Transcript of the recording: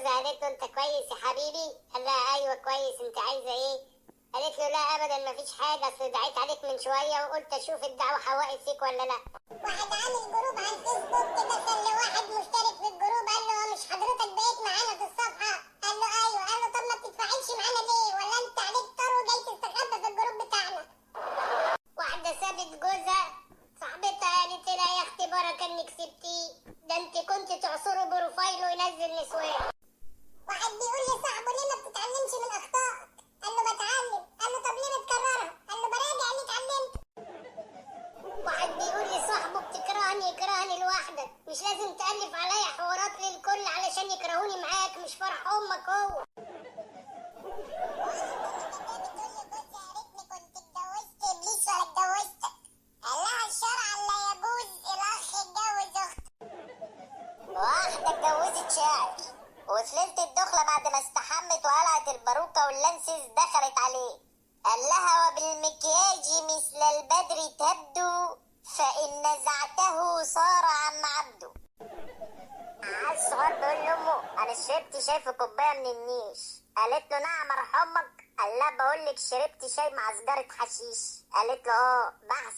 جوزها قالت له انت كويس يا حبيبي؟ قال لها ايوه كويس، انت عايزه ايه؟ قالت له لا ابدا مفيش حاجه، اصل دعيت عليك من شويه وقلت اشوف الدعوه حوقت فيك ولا لا. واحد عامل جروب على الفيسبوك كده، كان واحد مشترك في الجروب قال له مش حضرتك بقيت معانا في الصفحه؟ قال له ايوه. قال له طب ما بتتفاعلش معانا ليه؟ ولا انت عليك طار وجاي تستخبى في الجروب بتاعنا؟ واحده سابت جوزها، صاحبتها قالت لها يا اختي بركه انك سبتيه، ده انت كنت تعصري بروفايله ينزل نسوان. واحد بيقول لصاحبه ليه ما بتتعلمش من اخطائك؟ قال له بتعلم. قال له طب ليه بتكررها؟ قال له براجع اللي اتعلمته. واحد بيقول لصاحبه بتكرهني يكرهني لوحدك، مش لازم تألف عليا حوارات للكل علشان يكرهوني معاك، مش فرح امك هو. واحدة اتجوزت شاعر وفي ليلة الدخلة بعد ما استحمت وقلعت الباروكة واللانسز دخلت عليه، قال لها وبالمكياج مثل البدر تبدو فإن نزعته صار عم عبده. الصغير بيقول لأمه أنا شربت شاي في كوباية من النيش. قالت له نعم أرحمك. قال لها بقول لك شربت شاي مع سجارة حشيش. قالت له بحث.